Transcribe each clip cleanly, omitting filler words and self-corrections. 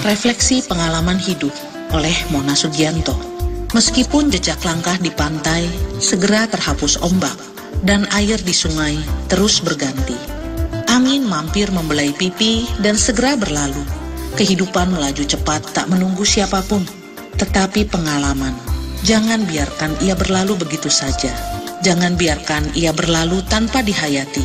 Refleksi Pengalaman Hidup oleh Mona Sugianto. Meskipun jejak langkah di pantai segera terhapus ombak dan air di sungai terus berganti, angin mampir membelai pipi dan segera berlalu. Kehidupan melaju cepat tak menunggu siapapun, tetapi pengalaman, jangan biarkan ia berlalu begitu saja. Jangan biarkan ia berlalu tanpa dihayati.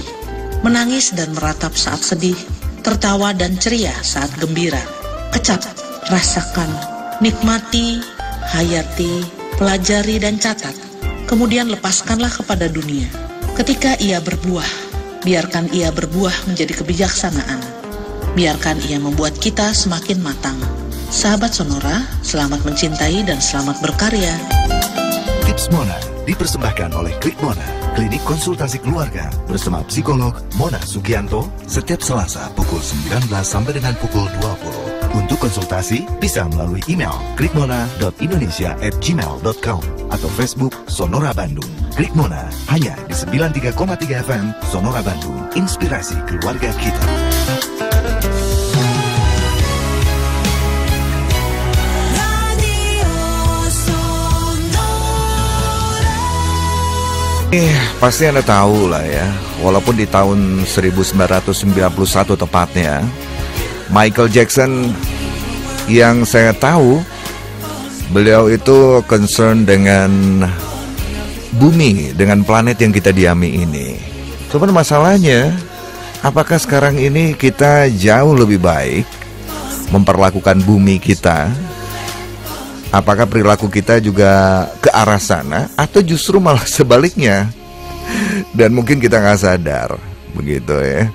Menangis dan meratap saat sedih, tertawa dan ceria saat gembira. Kecap, rasakan, nikmati, hayati, pelajari dan catat. Kemudian lepaskanlah kepada dunia. Ketika ia berbuah, biarkan ia berbuah menjadi kebijaksanaan. Biarkan ia membuat kita semakin matang. Sahabat Sonora, selamat mencintai dan selamat berkarya. Tips Mona dipersembahkan oleh Klik Mona, klinik konsultasi keluarga bersama psikolog Mona Sugianto setiap Selasa pukul 19 sampai dengan pukul 20. Untuk konsultasi bisa melalui email klikmona.indonesia@gmail.com atau Facebook Sonora Bandung. Klik Mona hanya di 93,3 FM Sonora Bandung, inspirasi keluarga kita. Pasti Anda tahu lah ya, walaupun di tahun 1991 tepatnya, Michael Jackson yang saya tahu, beliau itu concern dengan bumi, dengan planet yang kita diami ini. Cuman masalahnya, apakah sekarang ini kita jauh lebih baik memperlakukan bumi kita? Apakah perilaku kita juga ke arah sana, atau justru malah sebaliknya? Dan mungkin kita nggak sadar, begitu ya.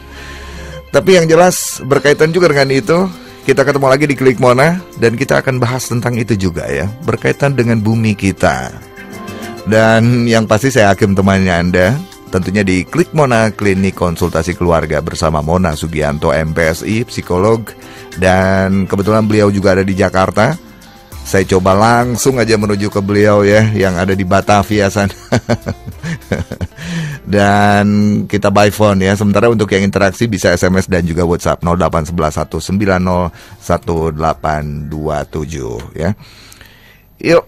Tapi yang jelas berkaitan juga dengan itu, kita ketemu lagi di Klik Mona, dan kita akan bahas tentang itu juga ya, berkaitan dengan bumi kita. Dan yang pasti saya akan temannya Anda, tentunya di Klik Mona, klinik konsultasi keluarga bersama Mona Sugianto, MPSI, psikolog. Dan kebetulan beliau juga ada di Jakarta. Saya coba langsung aja menuju ke beliau ya, yang ada di Batavia sana. Dan kita by phone ya. Sementara untuk yang interaksi bisa SMS dan juga WhatsApp 08111190827 ya. Yuk,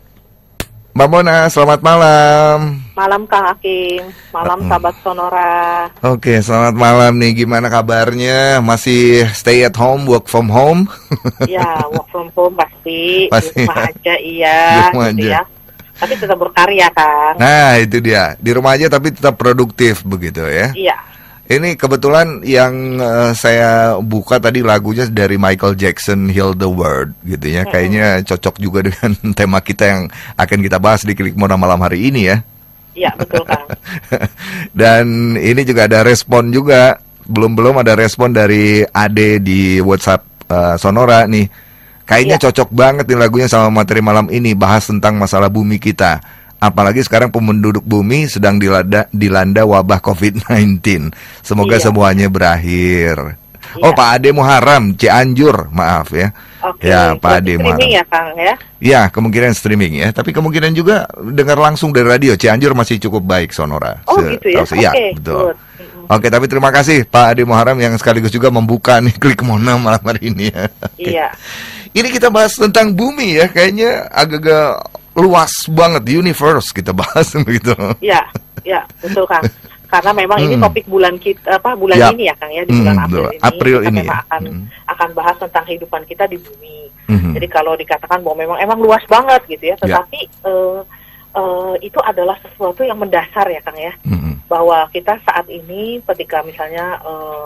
Mbak Mona, selamat malam. Malam Kang Hakim, malam sahabat Sonora. Oke, selamat malam nih. Gimana kabarnya? Masih stay at home, work from home? Ya, work from home pasti. Di rumah aja, iya. Di rumah gitu aja. Ya. Tapi tetap berkarya, Kang. Nah, itu dia. Di rumah aja tapi tetap produktif begitu ya. Iya. Ini kebetulan yang saya buka tadi lagunya dari Michael Jackson, Heal the World gitu ya. Kayaknya cocok juga dengan tema kita yang akan kita bahas di Klik Mona malam hari ini ya. Iya, betul Kang. Dan ini juga ada respon juga. Belum ada respon dari Ade di WhatsApp Sonora nih. Kayaknya cocok banget nih lagunya sama materi malam ini, bahas tentang masalah bumi kita. Apalagi sekarang penduduk bumi sedang dilanda wabah COVID-19. Semoga semuanya berakhir. Oh, Pak Ade Muharram, Cianjur, maaf ya. Oke, ya, Pak Ade Muharram. Streaming ya, Kang ya? Ya, kemungkinan streaming ya. Tapi kemungkinan juga dengar langsung dari radio. Cianjur masih cukup baik Sonora. Oh, gitu ya? Iya, betul. Good. Oke, tapi terima kasih Pak Ade Muharram yang sekaligus juga membuka nih Klik Mona malam hari ini ya. Iya. Ini kita bahas tentang bumi ya, kayaknya agak-agak luas banget, universe kita bahas begitu. Iya, betul Kang. Karena memang ini topik bulan kita, ini ya Kang ya, di bulan April ini kita memang akan bahas tentang kehidupan kita di bumi. Jadi kalau dikatakan bahwa memang luas banget gitu ya, tetapi itu adalah sesuatu yang mendasar ya Kang ya. Bahwa kita saat ini ketika misalnya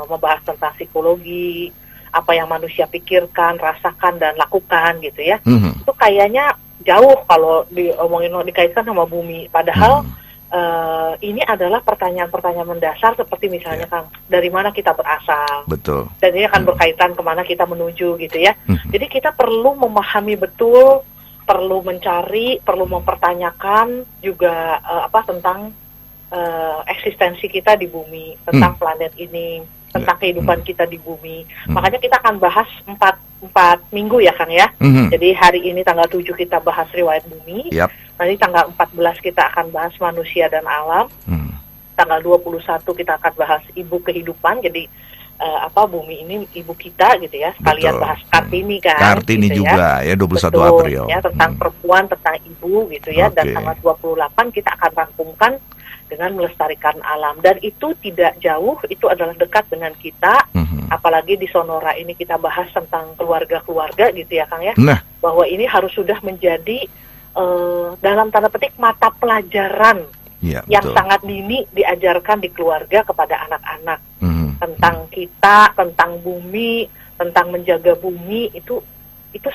membahas tentang psikologi, apa yang manusia pikirkan, rasakan dan lakukan gitu ya, itu kayaknya jauh kalau dikaitkan sama bumi. Padahal ini adalah pertanyaan-pertanyaan mendasar seperti misalnya Kang, dari mana kita berasal. Betul. Dan ini akan berkaitan kemana kita menuju gitu ya. Jadi kita perlu memahami betul, perlu mencari, perlu mempertanyakan juga tentang eksistensi kita di bumi, tentang planet ini, tentang kehidupan kita di bumi. Makanya kita akan bahas 4 minggu ya Kang ya. Jadi hari ini tanggal 7 kita bahas riwayat bumi. Nanti tanggal 14 kita akan bahas manusia dan alam. Tanggal 21 kita akan bahas ibu kehidupan. Jadi bumi ini ibu kita gitu ya, sekalian bahas Kartini kan. Kartini gitu juga ya 21 Betul, April. Ya, tentang perempuan, tentang ibu gitu ya, dan tanggal 28 kita akan rangkumkan dengan melestarikan alam, dan itu tidak jauh, itu adalah dekat dengan kita. Apalagi di Sonora ini kita bahas tentang keluarga-keluarga gitu ya Kang ya. Bahwa ini harus sudah menjadi dalam tanda petik mata pelajaran yang sangat dini diajarkan di keluarga kepada anak-anak. Tentang kita, tentang bumi, tentang menjaga bumi, itu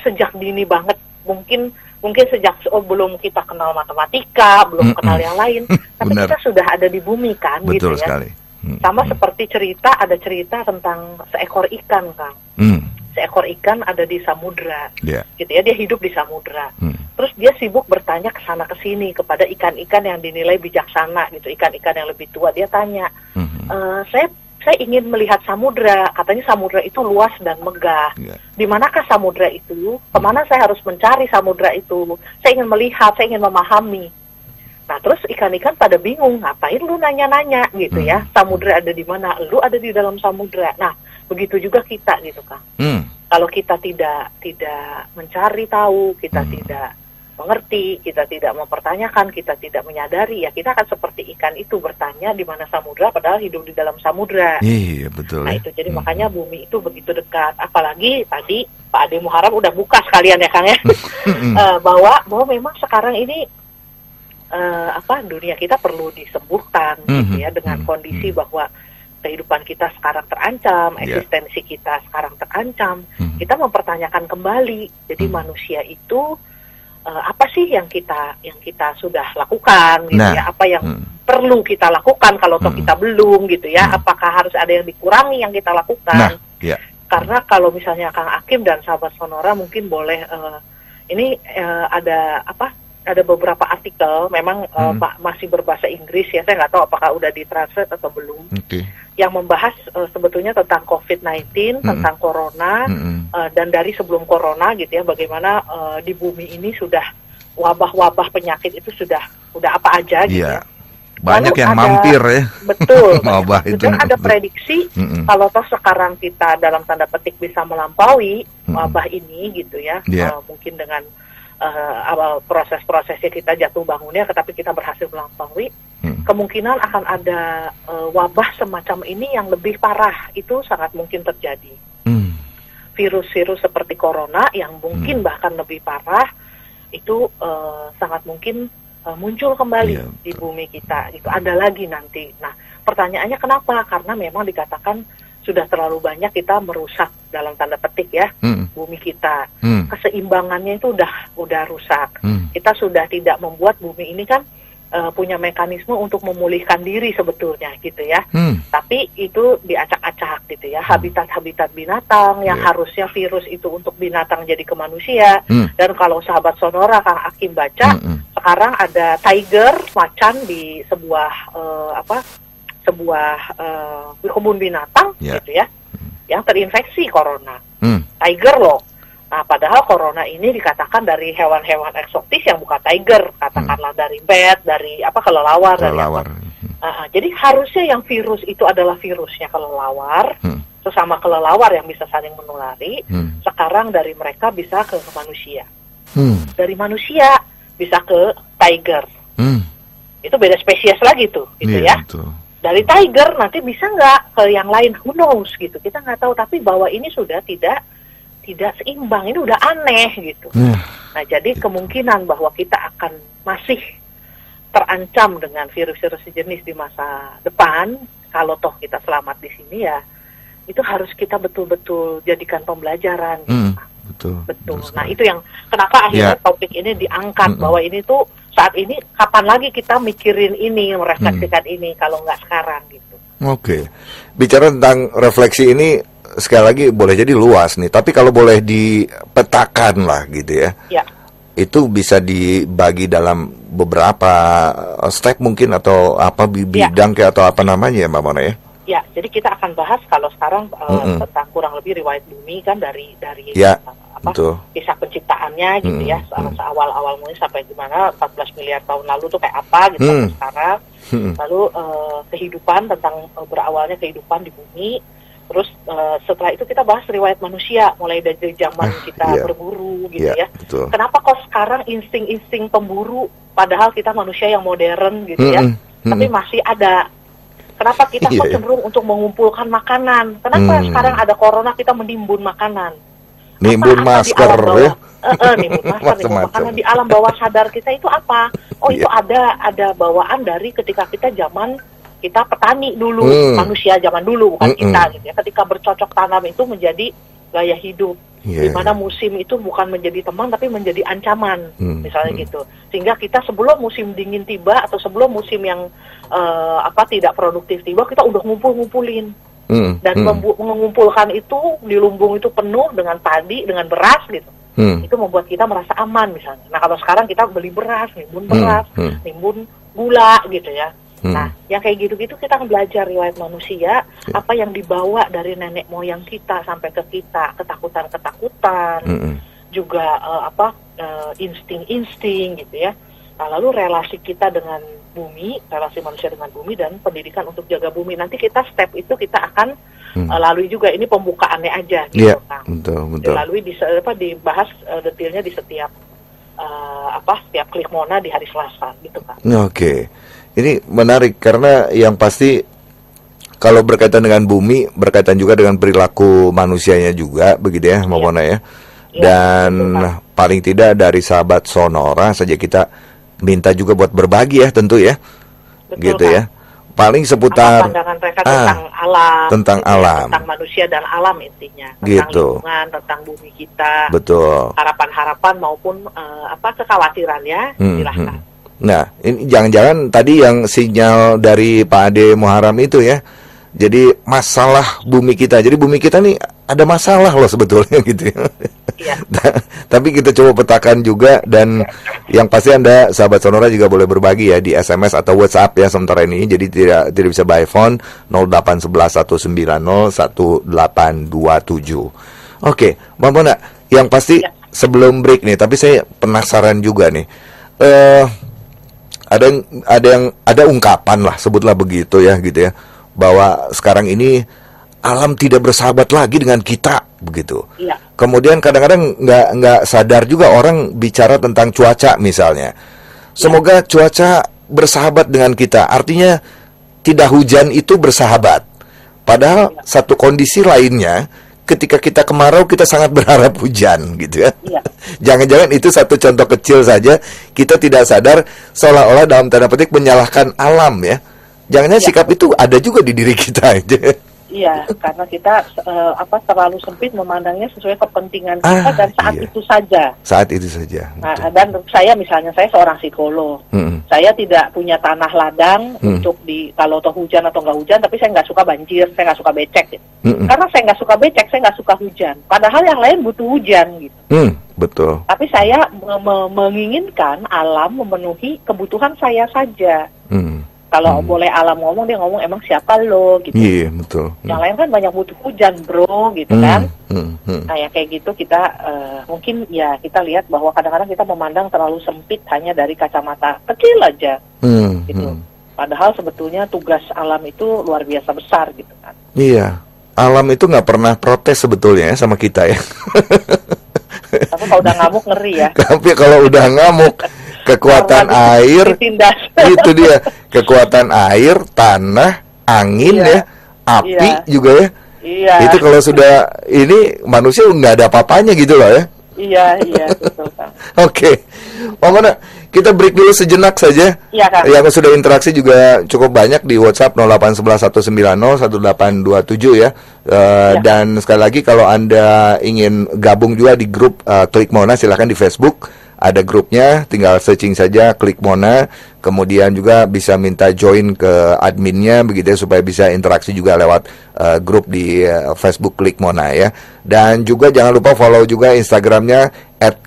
sejak dini banget. Mungkin sejak belum kita kenal matematika, belum kenal yang lain, tapi kita sudah ada di bumi kan. Betul gitu ya. Sekali. Sama seperti ada cerita tentang seekor ikan Kang. Seekor ikan ada di samudra, gitu ya, dia hidup di samudra. Terus dia sibuk bertanya ke sana ke sini kepada ikan-ikan yang dinilai bijaksana, gitu, ikan-ikan yang lebih tua. Dia tanya, saya ingin melihat samudra. Katanya samudra itu luas dan megah. Di manakah samudra itu? Kemana saya harus mencari samudra itu? Saya ingin melihat, saya ingin memahami. Nah, terus ikan-ikan pada bingung, ngapain lu nanya-nanya gitu ya? Samudra ada di mana? Lu ada di dalam samudra. Nah, begitu juga kita gitu Kang. Kalau kita tidak mencari tahu, kita tidak mengerti, kita tidak mempertanyakan, kita tidak menyadari, ya kita akan seperti ikan itu bertanya di mana samudra padahal hidup di dalam samudra. Iya, betul. Nah, itu jadi makanya bumi itu begitu dekat. Apalagi tadi Pak Ade Muharram udah buka sekalian ya Kang ya. bahwa memang sekarang ini dunia kita perlu disembuhkan gitu ya, dengan kondisi bahwa kehidupan kita sekarang terancam, eksistensi kita sekarang terancam. Kita mempertanyakan kembali. Jadi manusia itu apa sih yang kita sudah lakukan gitu ya, apa yang perlu kita lakukan kalau toh kita belum gitu ya, apakah harus ada yang dikurangi yang kita lakukan. Karena kalau misalnya Kang Akim dan sahabat Sonora mungkin boleh ada beberapa artikel memang masih berbahasa Inggris ya, saya nggak tahu apakah udah ditranslate atau belum, yang membahas sebetulnya tentang COVID-19, tentang corona, dan dari sebelum corona gitu ya, bagaimana di bumi ini sudah wabah-wabah penyakit itu sudah apa aja gitu ya. Banyak yang mampir ya. Betul. Wabah itu. Dan ada prediksi kalau toh sekarang kita dalam tanda petik bisa melampaui wabah ini gitu ya, mungkin dengan proses-prosesnya kita jatuh bangunnya, tetapi kita berhasil melampaui, kemungkinan akan ada wabah semacam ini yang lebih parah, itu sangat mungkin terjadi. Virus-virus seperti corona yang mungkin bahkan lebih parah, itu sangat mungkin muncul kembali di bumi kita. Itu ada lagi nanti. Nah, pertanyaannya kenapa? Karena memang dikatakan sudah terlalu banyak kita merusak dalam tanda petik ya bumi kita. Keseimbangannya itu udah rusak. Kita sudah tidak membuat bumi ini kan punya mekanisme untuk memulihkan diri sebetulnya gitu ya. Tapi itu diacak-acak gitu ya. Habitat-habitat binatang yang harusnya virus itu untuk binatang jadi ke manusia. Dan kalau sahabat Sonora Kang Akim baca, sekarang ada tiger macan di sebuah kebun binatang gitu ya, yang terinfeksi corona. Tiger loh. Nah, padahal corona ini dikatakan dari hewan-hewan eksotis yang bukan tiger, katakanlah dari bat, dari kelelawar. Jadi harusnya yang virus itu adalah virusnya kelelawar, sesama kelelawar yang bisa saling menulari. Sekarang dari mereka bisa ke manusia, dari manusia bisa ke tiger. Itu beda spesies lagi tuh, gitu ya. Betul. Dari tiger nanti bisa nggak ke yang lain, who knows gitu, kita nggak tahu. Tapi bahwa ini sudah tidak seimbang, ini udah aneh gitu. Nah, jadi kemungkinan bahwa kita akan masih terancam dengan virus-virus sejenis di masa depan, kalau toh kita selamat di sini ya, itu harus kita betul-betul jadikan pembelajaran. Betul. Nah, itu yang kenapa akhirnya topik ini diangkat, bahwa ini tuh saat ini kapan lagi kita mikirin ini, merefleksikan ini kalau nggak sekarang gitu. Oke. Bicara tentang refleksi ini sekali lagi boleh jadi luas nih, tapi kalau boleh dipetakan lah gitu ya. Itu bisa dibagi dalam beberapa step mungkin, atau apa bidang kayak atau apa namanya ya Mbak Mona ya? Ya, jadi kita akan bahas kalau sekarang tentang kurang lebih riwayat bumi kan dari kisah penciptaannya gitu ya, seawal-awal mulai sampai gimana 14 miliar tahun lalu tuh kayak apa gitu sampai sekarang. Lalu kehidupan, tentang berawalnya kehidupan di bumi, Terus setelah itu kita bahas riwayat manusia mulai dari zaman kita berburu gitu ya. Betul. Kenapa kok sekarang insting-insting pemburu padahal kita manusia yang modern gitu ya, tapi masih ada. Kenapa kita kok cenderung untuk mengumpulkan makanan? Kenapa sekarang ada corona kita menimbun makanan? Nimbun masker ya. Nimbun masker, nimbun makanan di alam bawah sadar kita itu apa? Oh itu ada bawaan dari ketika kita zaman kita petani dulu, manusia zaman dulu bukan kita gitu ya. Ketika bercocok tanam itu menjadi gaya hidup, di mana musim itu bukan menjadi teman tapi menjadi ancaman, misalnya gitu. Sehingga kita sebelum musim dingin tiba atau sebelum musim yang tidak produktif tiba, kita udah ngumpulin. Dan mengumpulkan itu di lumbung itu penuh dengan padi, dengan beras gitu. Itu membuat kita merasa aman misalnya. Nah kalau sekarang kita beli beras, nimbun gula gitu ya. Nah yang kayak gitu-gitu kita akan belajar riwayat manusia, apa yang dibawa dari nenek moyang kita sampai ke kita, ketakutan-ketakutan, juga insting-insting gitu ya. Nah, lalu relasi kita dengan bumi, relasi manusia dengan bumi, dan pendidikan untuk jaga bumi. Nanti kita step itu kita akan lalui juga. Ini pembukaannya aja gitu, Kang. Betul. Lalui dibahas detailnya di setiap setiap Klik Mona di hari Selasa gitu, Kang. Oke. Ini menarik karena yang pasti kalau berkaitan dengan bumi, berkaitan juga dengan perilaku manusianya juga begitu ya, Mbak Mona ya. Dan paling tidak dari sahabat Sonora saja kita minta juga buat berbagi ya tentu ya. Betul, gitu Kak. Ya. Paling seputar pandangan mereka tentang alam, tentang gitu alam, ya, tentang manusia dan alam intinya, tentang gitu. lingkungan, tentang bumi kita, betul. Harapan-harapan maupun kekhawatirannya, silahkan. Nah, ini jangan-jangan tadi yang sinyal dari Pak Ade Muharam itu ya. Jadi masalah bumi kita. Jadi bumi kita nih ada masalah loh sebetulnya gitu ya. Iya. Tapi kita coba petakan juga, dan yang pasti Anda sahabat Sonora juga boleh berbagi ya di SMS atau WhatsApp ya sementara ini. Jadi tidak bisa by phone 081119011827. Oke, Mbak Mona, yang pasti sebelum break nih, tapi saya penasaran juga nih. Ada ungkapan lah, sebutlah begitu ya gitu ya, bahwa sekarang ini alam tidak bersahabat lagi dengan kita begitu. Iya. Kemudian kadang-kadang nggak sadar juga orang bicara tentang cuaca misalnya. Semoga cuaca bersahabat dengan kita. Artinya tidak hujan itu bersahabat. Padahal satu kondisi lainnya, ketika kita kemarau kita sangat berharap hujan gitu ya. Iya. Jangan-jangan itu satu contoh kecil saja, kita tidak sadar seolah-olah dalam tanda petik menyalahkan alam ya. Jangan-jangan sikap itu ada juga di diri kita aja. Iya, karena kita terlalu sempit memandangnya sesuai kepentingan kita dan saat itu saja. Saat itu saja. Nah, dan saya misalnya, saya seorang psikolog. Saya tidak punya tanah ladang untuk kalau hujan atau nggak hujan, tapi saya nggak suka banjir, saya nggak suka becek. Gitu. Karena saya nggak suka becek, saya nggak suka hujan. Padahal yang lain butuh hujan gitu. Betul. Tapi saya menginginkan alam memenuhi kebutuhan saya saja. Kalau boleh alam ngomong, dia ngomong emang siapa lo gitu. Iya, betul. Yang lain kan banyak butuh hujan bro gitu kan. Nah ya kayak gitu kita mungkin ya kita lihat bahwa kadang-kadang kita memandang terlalu sempit hanya dari kacamata kecil aja gitu. Padahal sebetulnya tugas alam itu luar biasa besar gitu kan. Iya, alam itu nggak pernah protes sebetulnya ya sama kita ya. Tapi kalau udah ngamuk ngeri ya. Tapi kalau udah ngamuk, kekuatan air, itu dia, kekuatan air, tanah, angin ya, api juga ya. Iya. Itu kalau sudah ini manusia nggak ada apa-apanya gitu loh ya. Iya, betul Kang. Oke, Pak Mona, kita break dulu sejenak saja. Iya, Kang. Yang sudah interaksi juga cukup banyak di WhatsApp 081119011827 ya. Dan sekali lagi kalau Anda ingin gabung juga di grup Klik Mona, silahkan di Facebook. Ada grupnya, tinggal searching saja Klik Mona. Kemudian juga bisa minta join ke adminnya begitu ya, supaya bisa interaksi juga lewat grup di Facebook Klik Mona ya. Dan juga jangan lupa follow juga Instagramnya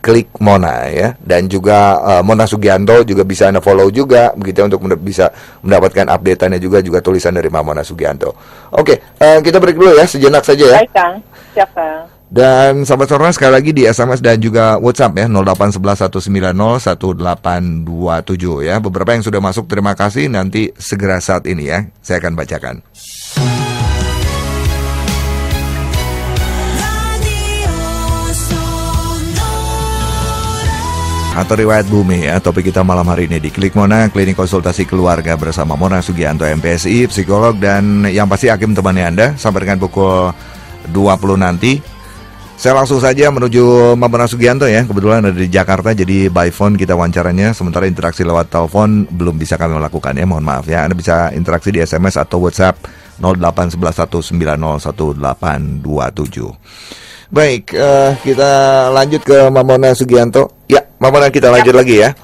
@klikmona ya. Dan juga Mona Sugianto juga bisa Anda follow juga begitu ya, untuk bisa mendapatkan update-annya juga tulisan dari Mona Sugianto. Oke, kita break dulu ya, sejenak saja ya. Baik Kang, siap Kang. Dan sahabat Sonora sekali lagi di SMS dan juga WhatsApp ya 081119011827 ya. Beberapa yang sudah masuk, terima kasih. Nanti segera saat ini ya saya akan bacakan. atau riwayat bumi ya. Topik kita malam hari ini di Klik Mona, klinik konsultasi keluarga bersama Mona Sugianto, MPSI, psikolog, dan yang pasti Hakim temani Anda sampai dengan pukul 20 nanti. Saya langsung saja menuju Mona Sugianto ya. Kebetulan ada di Jakarta, jadi by phone kita wawancaranya. Sementara interaksi lewat telepon belum bisa kami lakukan ya, mohon maaf ya. Anda bisa interaksi di SMS atau WhatsApp 08111901827. Baik, kita lanjut ke Mona Sugianto. Ya, Mona kita lanjut lagi ya.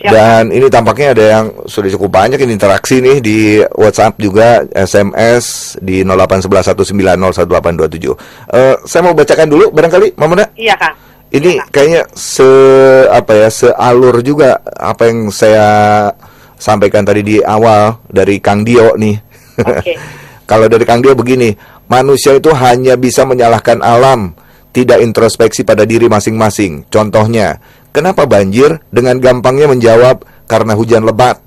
Dan ini tampaknya ada yang sudah cukup banyak ini interaksi nih di WhatsApp juga, SMS di 08119011827. Saya mau bacakan dulu barangkali, Mona. Iya, Kak. Ini iya, Kak. Kayaknya sealur juga apa yang saya sampaikan tadi di awal dari Kang Dio nih. Oke. Kalau dari Kang Dio begini, manusia itu hanya bisa menyalahkan alam, tidak introspeksi pada diri masing-masing. Contohnya, kenapa banjir? Dengan gampangnya menjawab karena hujan lebat.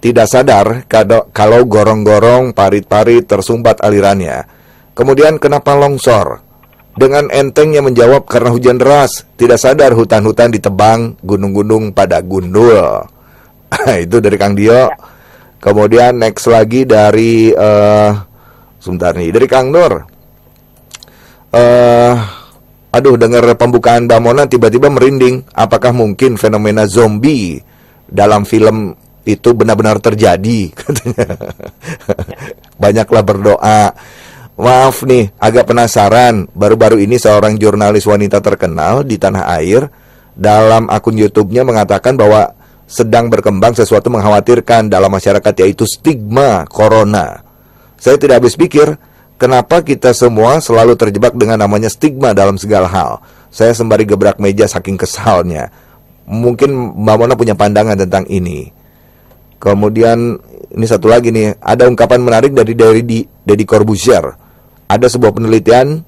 Tidak sadar kalau gorong-gorong, parit-parit tersumbat alirannya. Kemudian kenapa longsor? Dengan entengnya menjawab karena hujan deras. Tidak sadar hutan-hutan ditebang, gunung-gunung pada gundul. Itu dari Kang Dio. Kemudian next lagi dari sebentar nih, dari Kang Nur. Aduh, dengar pembukaan Mbak Mona tiba-tiba merinding. Apakah mungkin fenomena zombie dalam film itu benar-benar terjadi? Katanya. Banyaklah berdoa. Maaf nih, agak penasaran. Baru-baru ini seorang jurnalis wanita terkenal di tanah air dalam akun YouTube-nya mengatakan bahwa sedang berkembang sesuatu mengkhawatirkan dalam masyarakat, yaitu stigma corona. Saya tidak habis pikir, kenapa kita semua selalu terjebak dengan namanya stigma dalam segala hal. Saya sembari gebrak meja saking kesalnya. Mungkin Mbak Mona punya pandangan tentang ini. Kemudian ini satu lagi nih, ada ungkapan menarik dari Deddy Corbuzier. Ada sebuah penelitian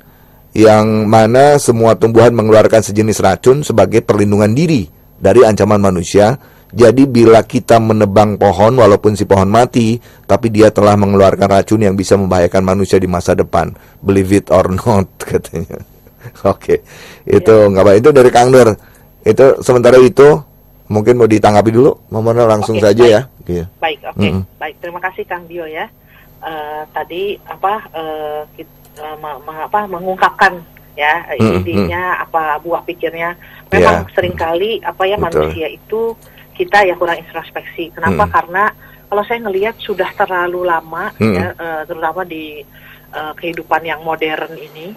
yang mana semua tumbuhan mengeluarkan sejenis racun sebagai perlindungan diri dari ancaman manusia. Jadi bila kita menebang pohon walaupun si pohon mati, tapi dia telah mengeluarkan racun yang bisa membahayakan manusia di masa depan. Believe it or not, katanya. Oke, itu nggak apa, itu dari Kang Nur. Itu sementara itu mungkin mau ditanggapi dulu, Mona langsung saja baik. Ya. Baik, oke. Baik, terima kasih Kang Dio ya. Tadi mengungkapkan ya intinya apa buah pikirnya. Memang seringkali manusia itu kita ya kurang introspeksi. Kenapa? Karena kalau saya ngelihat sudah terlalu lama ya, terutama di kehidupan yang modern ini,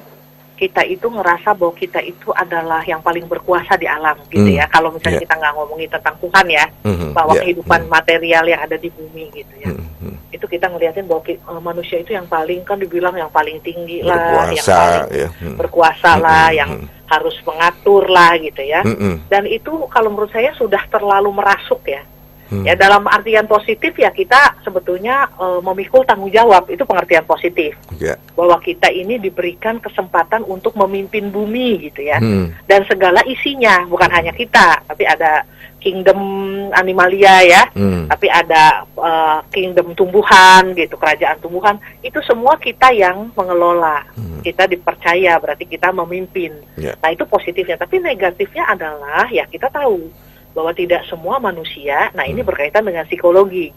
kita itu ngerasa bahwa kita itu adalah yang paling berkuasa di alam gitu ya. Kalau misalnya kita nggak ngomongin tentang Tuhan ya, bahwa kehidupan material yang ada di bumi gitu ya. Itu kita ngeliatin bahwa manusia itu yang paling, kan dibilang yang paling tinggi lah, yang paling berkuasa lah, yang harus mengatur lah gitu ya. Dan itu kalau menurut saya sudah terlalu merasuk ya. Ya dalam artian positif ya, kita sebetulnya memikul tanggung jawab, itu pengertian positif. Bahwa kita ini diberikan kesempatan untuk memimpin bumi gitu ya. Dan segala isinya, bukan hanya kita, tapi ada kingdom animalia ya, tapi ada kingdom tumbuhan gitu, kerajaan tumbuhan, itu semua kita yang mengelola. Kita dipercaya, berarti kita memimpin. Nah itu positifnya, tapi negatifnya adalah ya kita tahu bahwa tidak semua manusia, nah ini berkaitan dengan psikologi.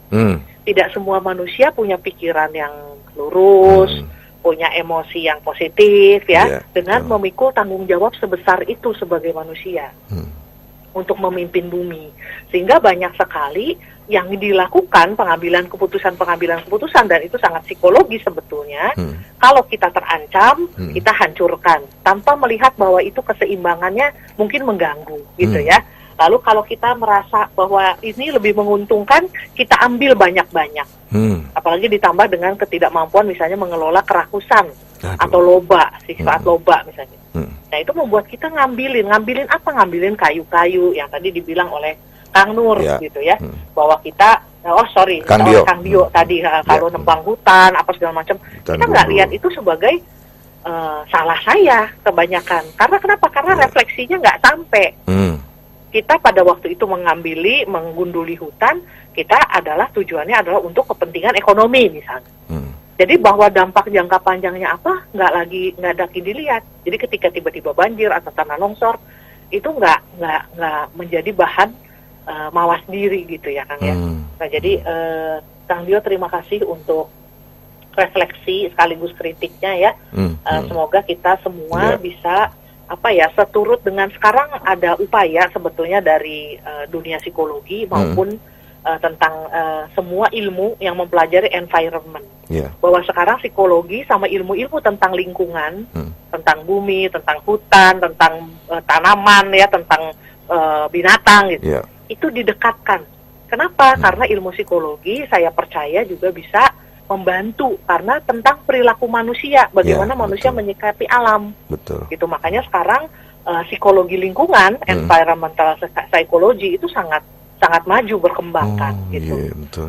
Tidak semua manusia punya pikiran yang lurus, punya emosi yang positif ya, dengan memikul tanggung jawab sebesar itu sebagai manusia untuk memimpin bumi. Sehingga banyak sekali yang dilakukan pengambilan keputusan, dan itu sangat psikologis sebetulnya. Kalau kita terancam, kita hancurkan tanpa melihat bahwa itu keseimbangannya mungkin mengganggu gitu ya. Lalu kalau kita merasa bahwa ini lebih menguntungkan, kita ambil banyak-banyak. Apalagi ditambah dengan ketidakmampuan misalnya mengelola kerakusan atau loba, sifat loba misalnya. Nah itu membuat kita ngambilin apa? Ngambilin kayu-kayu yang tadi dibilang oleh Kang Nur gitu ya. Bahwa kita, Kang Dio tadi kalau nembang hutan, apa segala macam. Kita nggak lihat itu sebagai salah saya kebanyakan. Karena kenapa? Karena refleksinya nggak sampai. Kita pada waktu itu menggunduli hutan, kita tujuannya adalah untuk kepentingan ekonomi misalnya. Jadi bahwa dampak jangka panjangnya apa, nggak lagi dilihat. Jadi ketika tiba-tiba banjir atau tanah longsor, itu nggak menjadi bahan mawas diri gitu ya Kang ya. Nah jadi Kang Dio terima kasih untuk refleksi sekaligus kritiknya ya. Semoga kita semua bisa seturut dengan sekarang ada upaya sebetulnya dari dunia psikologi maupun tentang semua ilmu yang mempelajari environment. Bahwa sekarang psikologi sama ilmu-ilmu tentang lingkungan, tentang bumi, tentang hutan, tentang tanaman ya, tentang binatang gitu. Itu didekatkan. Kenapa? Karena ilmu psikologi saya percaya juga bisa membantu karena tentang perilaku manusia, bagaimana manusia menyikapi alam. Gitu. Makanya sekarang psikologi lingkungan, environmental psychology itu sangat maju berkembangkan gitu.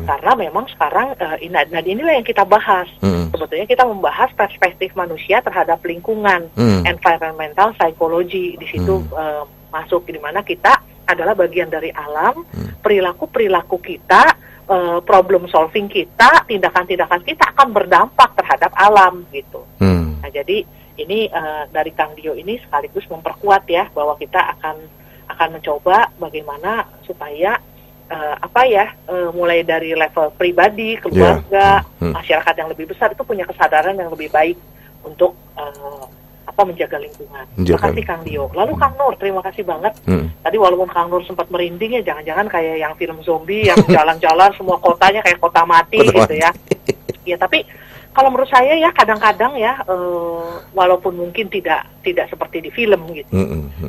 Karena memang sekarang inilah yang kita bahas. Sebetulnya kita membahas perspektif manusia terhadap lingkungan, environmental psychology di situ masuk, di mana kita adalah bagian dari alam, perilaku kita, problem solving kita, tindakan-tindakan kita akan berdampak terhadap alam gitu. Nah jadi ini dari Kang Dio ini sekaligus memperkuat ya bahwa kita akan mencoba bagaimana supaya mulai dari level pribadi, keluarga, masyarakat yang lebih besar itu punya kesadaran yang lebih baik untuk menjaga lingkungan. Terima kasih Kang Dio. Lalu Kang Nur, terima kasih banget. Tadi walaupun Kang Nur sempat merinding ya, jangan-jangan kayak yang film zombie yang jalan-jalan semua kotanya kayak kota mati gitu ya. Ya tapi kalau menurut saya ya kadang-kadang ya walaupun mungkin tidak seperti di film gitu.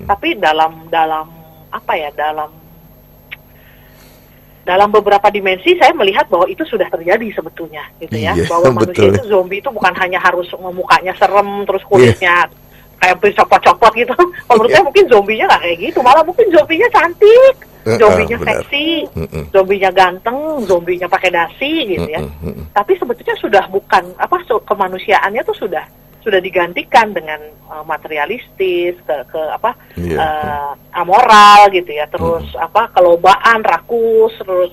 Tapi dalam beberapa dimensi saya melihat bahwa itu sudah terjadi sebetulnya gitu ya. Bahwa manusia itu zombie itu bukan hanya harus mukanya serem terus kulitnya kayak copot-copot gitu. Menurut saya mungkin zombinya nggak kayak gitu, malah mungkin zombinya cantik, zombinya seksi, zombinya ganteng, zombinya pakai dasi gitu ya. Tapi sebetulnya sudah bukan kemanusiaannya tuh sudah digantikan dengan materialistis, amoral gitu ya, terus kelobaan, rakus, terus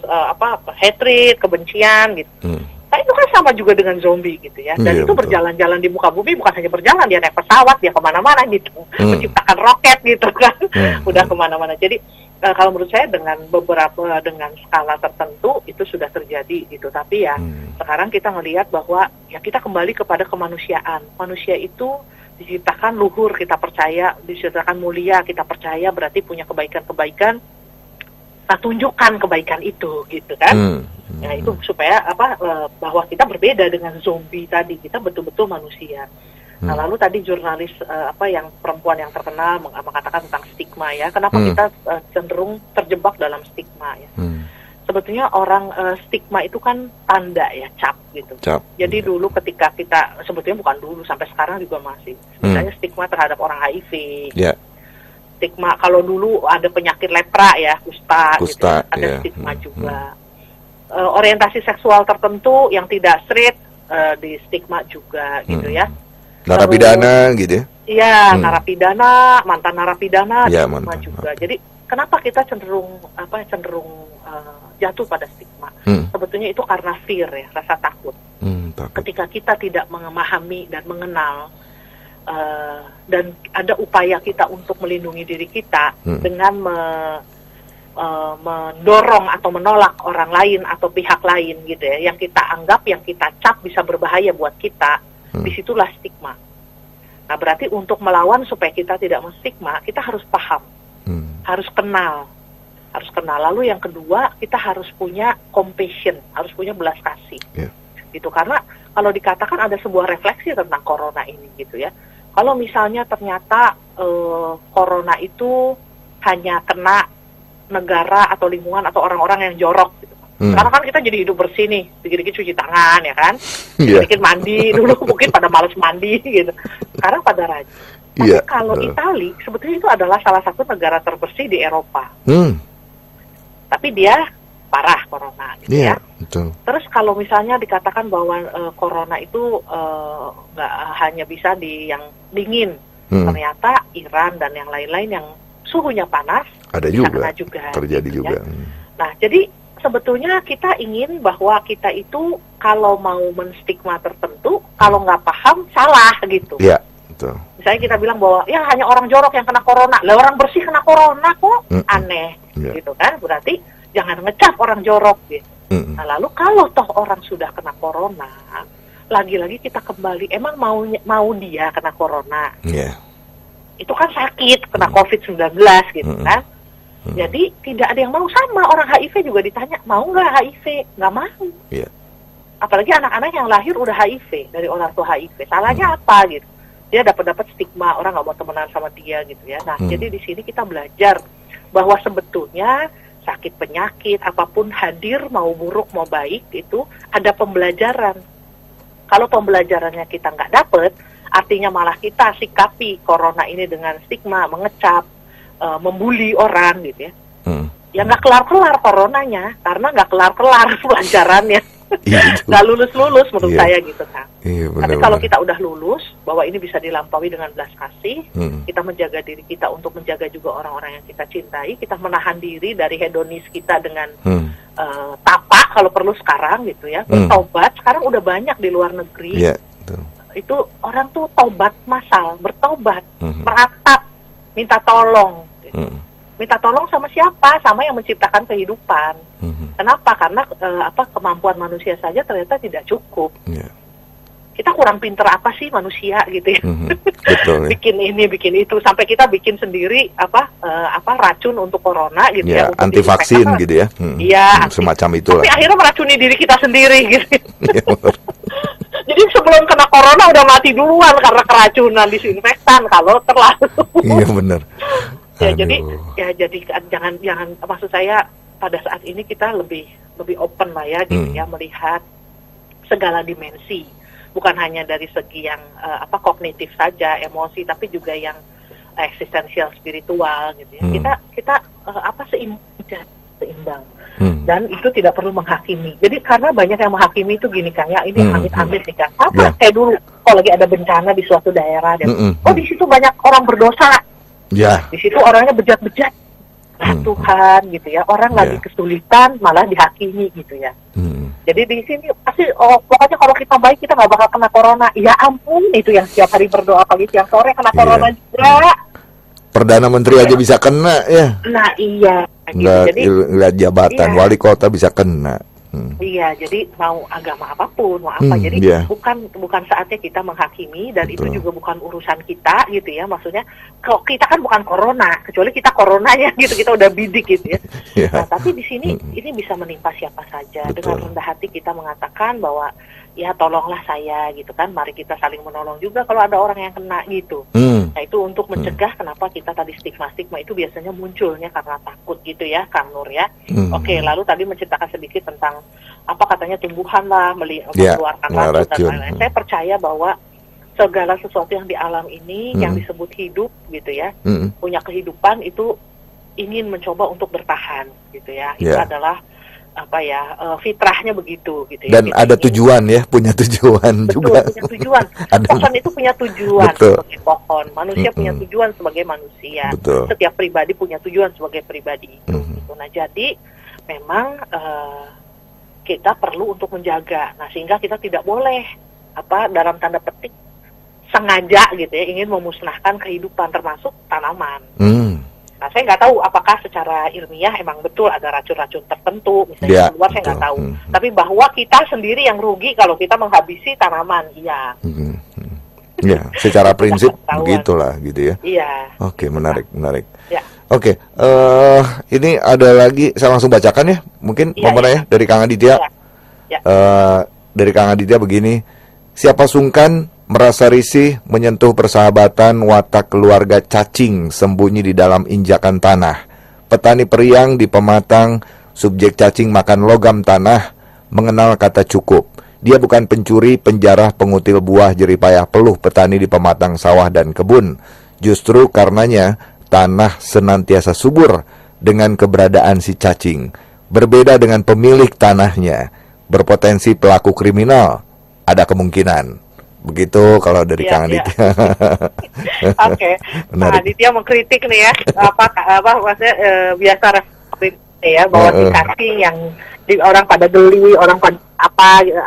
hatred, kebencian gitu. Nah itu kan sama juga dengan zombie gitu ya, dan itu berjalan-jalan di muka bumi, bukan hanya berjalan, dia naik pesawat, dia kemana-mana gitu, menciptakan roket gitu kan, udah kemana-mana. Jadi kalau menurut saya dengan skala tertentu itu sudah terjadi gitu. Tapi ya sekarang kita ngelihat bahwa ya kita kembali kepada kemanusiaan. Manusia itu diciptakan luhur, kita percaya, diciptakan mulia, kita percaya, berarti punya kebaikan-kebaikan. Nah, tunjukkan kebaikan itu gitu kan. Nah itu supaya bahwa kita berbeda dengan zombie tadi, kita betul-betul manusia. Nah, lalu tadi jurnalis yang perempuan yang terkenal mengatakan tentang stigma ya. Kenapa kita cenderung terjebak dalam stigma ya? Sebetulnya orang stigma itu kan tanda ya, cap gitu. Jadi dulu ketika kita, sebetulnya bukan dulu, sampai sekarang juga masih. Misalnya stigma terhadap orang HIV. Stigma kalau dulu ada penyakit lepra ya, kusta gitu. Ada stigma juga. Orientasi seksual tertentu yang tidak straight di stigma juga gitu ya. Narapidana gitu ya? Iya, narapidana, mantan narapidana, stigma juga. Jadi kenapa kita cenderung jatuh pada stigma? Sebetulnya itu karena fear ya, rasa takut. Ketika kita tidak memahami dan mengenal dan ada upaya kita untuk melindungi diri kita dengan mendorong atau menolak orang lain atau pihak lain gitu ya, yang kita anggap, yang kita cap bisa berbahaya buat kita. Disitulah stigma. Nah berarti untuk melawan supaya kita tidak menstigma, kita harus paham, harus kenal. Lalu yang kedua, kita harus punya compassion, harus punya belas kasih. Gitu, karena kalau dikatakan ada sebuah refleksi tentang corona ini gitu ya. Kalau misalnya ternyata corona itu hanya kena negara atau lingkungan atau orang-orang yang jorok gitu. Sekarang kan kita jadi hidup bersih nih, dikit-dikit cuci tangan ya kan, dikit-dikit mandi, dulu mungkin pada malas mandi gitu, sekarang pada rajin. Tapi kalau Itali sebetulnya itu adalah salah satu negara terbersih di Eropa, tapi dia parah corona gitu ya. Betul. Terus kalau misalnya dikatakan bahwa corona itu nggak hanya bisa di yang dingin, ternyata Iran dan yang lain-lain yang suhunya panas ada juga terjadi gitu, juga. Ya. Nah jadi sebetulnya kita ingin bahwa kita itu kalau mau menstigma tertentu, kalau nggak paham salah gitu. Iya, Betul. Misalnya kita bilang bahwa ya hanya orang jorok yang kena corona, lah orang bersih kena corona kok, aneh, gitu kan? Berarti jangan ngecap orang jorok gitu. Nah lalu kalau toh orang sudah kena corona, lagi-lagi kita kembali, emang mau dia kena corona? Itu kan sakit, kena COVID-19 gitu kan? Jadi tidak ada yang mau. Sama orang HIV juga ditanya, mau nggak HIV? Nggak mau. Apalagi anak-anak yang lahir udah HIV, dari orang tua HIV. Salahnya apa gitu? Dia dapat stigma, orang nggak mau temenan sama dia gitu ya. Nah, jadi di sini kita belajar bahwa sebetulnya sakit penyakit, apapun hadir, mau buruk, mau baik, itu ada pembelajaran. Kalau pembelajarannya kita nggak dapet, artinya malah kita sikapi corona ini dengan stigma, mengecap, membuli orang gitu ya. Ya nggak kelar-kelar coronanya, karena nggak kelar-kelar pelajarannya. Nggak lulus-lulus menurut saya gitu kan. Tapi kalau kita udah lulus, bahwa ini bisa dilampaui dengan belas kasih, kita menjaga diri kita untuk menjaga juga orang-orang yang kita cintai, kita menahan diri dari hedonis kita dengan tapak kalau perlu sekarang gitu ya, bertobat. Sekarang udah banyak di luar negeri, itu orang tuh tobat massal, bertobat, meratap, minta tolong gitu. Minta tolong sama siapa? Sama yang menciptakan kehidupan. Kenapa? Karena kemampuan manusia saja ternyata tidak cukup. Kita kurang pinter apa sih manusia gitu ya? Betul, bikin ini, bikin itu, sampai kita bikin sendiri racun untuk corona gitu ya. Anti vaksin gitu ya. Iya. Semacam itulah. Tapi akhirnya meracuni diri kita sendiri gitu. Jadi sebelum kena corona udah mati duluan karena keracunan disinfektan kalau terlalu. Iya benar. Jadi jangan maksud saya pada saat ini kita lebih open lah ya gitu ya, melihat segala dimensi, bukan hanya dari segi yang kognitif saja, emosi, tapi juga yang eksistensial, spiritual gitu ya. Kita seimbang. Dan itu tidak perlu menghakimi. Jadi karena banyak yang menghakimi itu gini kan ya, ini amit-amit nih kan. Kayak dulu kalau lagi ada bencana di suatu daerah dan di situ banyak orang berdosa. Di situ orangnya bejat-bejat. Tuhan gitu ya. Orang lagi kesulitan malah dihakimi gitu ya. Jadi di sini pasti pokoknya kalau kita baik kita nggak bakal kena corona. Ya ampun, itu yang setiap hari berdoa pagi siang sore kena corona juga. Perdana Menteri aja bisa kena ya. Nah iya. Jadi lihat jabatan wali kota bisa kena. Iya, jadi mau agama apapun, mau apa, jadi bukan saatnya kita menghakimi, dan itu juga bukan urusan kita gitu ya. Maksudnya kalau kita kan bukan corona, kecuali kita coronanya gitu, kita udah bidik gitu ya. Nah, tapi di sini ini bisa menimpa siapa saja. Dengan rendah hati kita mengatakan bahwa ya tolonglah saya gitu kan, mari kita saling menolong juga kalau ada orang yang kena gitu. Nah itu untuk mencegah kenapa kita tadi stigma itu biasanya munculnya karena takut gitu ya, Kang Nur ya. Oke, lalu tadi menceritakan sedikit tentang apa katanya tumbuhan lah mengeluarkan racun dan lain-lain. Saya percaya bahwa segala sesuatu yang di alam ini yang disebut hidup gitu ya, punya kehidupan, itu ingin mencoba untuk bertahan gitu ya. Itu adalah fitrahnya begitu gitu ya. Dan ada tujuan ya, punya tujuan. Betul, juga punya tujuan. Pohon itu punya tujuan sebagai pohon, manusia punya tujuan sebagai manusia. Setiap pribadi punya tujuan sebagai pribadi itu gitu. Nah jadi memang kita perlu untuk menjaga. Nah sehingga kita tidak boleh dalam tanda petik sengaja gitu ya ingin memusnahkan kehidupan termasuk tanaman. Nah, saya nggak tahu apakah secara ilmiah emang betul ada racun-racun tertentu, misalnya keluar, saya nggak tahu. Tapi bahwa kita sendiri yang rugi kalau kita menghabisi tanaman, iya. Ya, secara prinsip begitulah gitu ya. Iya. Oke, menarik. Ya. Oke, ini ada lagi, saya langsung bacakan ya, mungkin ya, dari Kang Aditya. Dari Kang Aditya begini, siapa sungkan merasa risih menyentuh persahabatan watak keluarga cacing sembunyi di dalam injakan tanah. Petani periang di Pematang, subjek cacing makan logam tanah, mengenal kata cukup. Dia bukan pencuri, penjarah, pengutil buah, jeripayah peluh petani di pematang sawah dan kebun. Justru karenanya tanah senantiasa subur dengan keberadaan si cacing. Berbeda dengan pemilik tanahnya, berpotensi pelaku kriminal, ada kemungkinan. Begitu kalau dari Kang Aditya. Oke, Kang Aditya mengkritik nih ya, maksudnya biasa ya bahwa si cacing yang orang pada geli, orang pada apa gitu.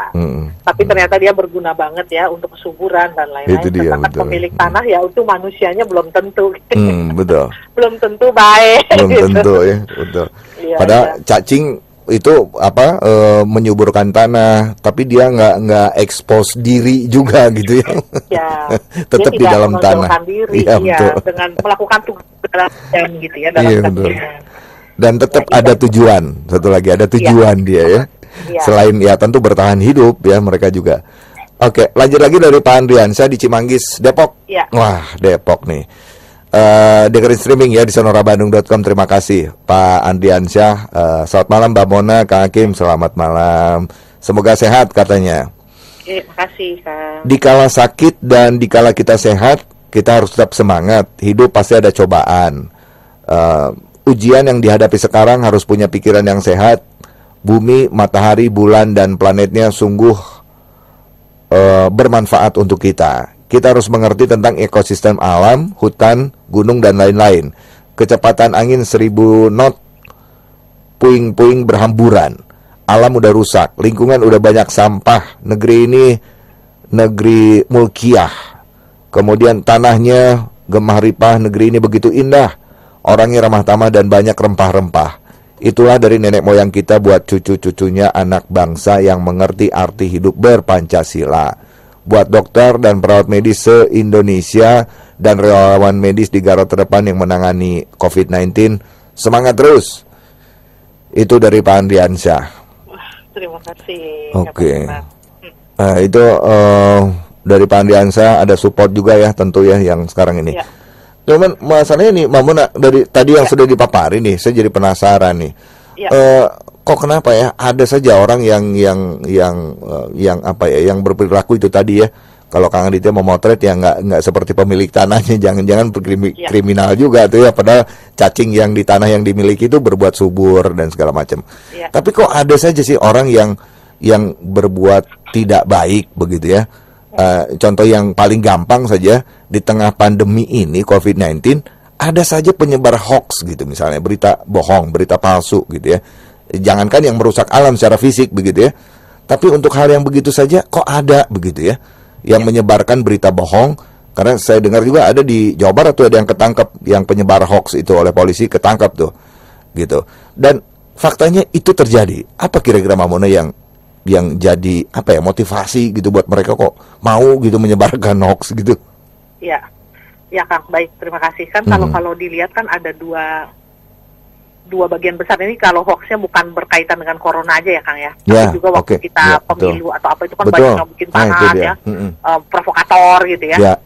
Tapi ternyata dia berguna banget ya untuk kesuburan dan lain-lain. Sedangkan pemilik tanah ya itu manusianya belum tentu. Betul. Belum tentu baik. Belum gitu. tentu ya, betul. Padahal cacing itu menyuburkan tanah, tapi dia nggak expose diri juga gitu ya. Tetap di dalam tanah. Diri, dengan melakukan tugas gitu ya dalam dan tetap ada tujuan. Satu lagi ada tujuan dia ya. Selain ya tentu bertahan hidup ya mereka juga. Oke, lanjut lagi dari Pak Andriansyah di Cimanggis, Depok. Wah, Depok nih. Dengerin streaming ya di sonorabandung.com. Terima kasih Pak Andriansyah. Selamat malam Mbak Mona, Kang Hakim, selamat malam. Semoga sehat katanya. Terima kasih Kang. Dikala sakit dan dikala kita sehat, kita harus tetap semangat. Hidup pasti ada cobaan. Ujian yang dihadapi sekarang harus punya pikiran yang sehat. Bumi, matahari, bulan, dan planetnya sungguh bermanfaat untuk kita. Kita harus mengerti tentang ekosistem alam, hutan, gunung, dan lain-lain. Kecepatan angin 1000 knot, puing-puing berhamburan. Alam udah rusak, lingkungan udah banyak sampah. Negeri ini negeri mulkiah. Kemudian tanahnya gemah ripah, negeri ini begitu indah. Orangnya ramah tamah dan banyak rempah-rempah. Itulah dari nenek moyang kita buat cucu-cucunya anak bangsa yang mengerti arti hidup berpancasila. Buat dokter dan perawat medis se-Indonesia dan relawan medis di garda terdepan yang menangani COVID-19, semangat terus. Itu dari Pak Andriansyah. Terima kasih. Oke. Itu dari Pak Andriansyah, ada support juga ya tentu ya yang sekarang ini. Cuman masalahnya nih, Mbak Mona, dari tadi yang sudah dipapari nih, saya jadi penasaran nih. Kok kenapa ya ada saja orang yang berperilaku itu tadi ya. Kalau Kang Aditya memotret ya nggak seperti pemilik tanahnya, jangan-jangan kriminal juga tuh ya. Padahal cacing yang di tanah yang dimiliki itu berbuat subur dan segala macam. Tapi kok ada saja sih orang yang berbuat tidak baik begitu ya. Contoh yang paling gampang saja, di tengah pandemi ini COVID-19 ada saja penyebar hoax gitu, misalnya berita bohong, berita palsu gitu ya. Jangankan yang merusak alam secara fisik begitu ya, tapi untuk hal yang begitu saja kok ada begitu ya, yang menyebarkan berita bohong. Karena saya dengar juga ada di Jawa Barat tuh ada yang ketangkep, yang penyebar hoax itu oleh polisi ketangkap tuh gitu. Dan faktanya itu terjadi. Apa kira-kira Mbak Mona yang jadi motivasi gitu buat mereka kok mau gitu menyebarkan hoax gitu? Ya Kang, baik, terima kasih. Kan kalau dilihat kan ada dua bagian besar ini. Kalau hoaxnya bukan berkaitan dengan corona aja ya Kang ya, tapi juga waktu kita pemilu atau apa itu kan banyak yang bikin panas ya, provokator gitu ya.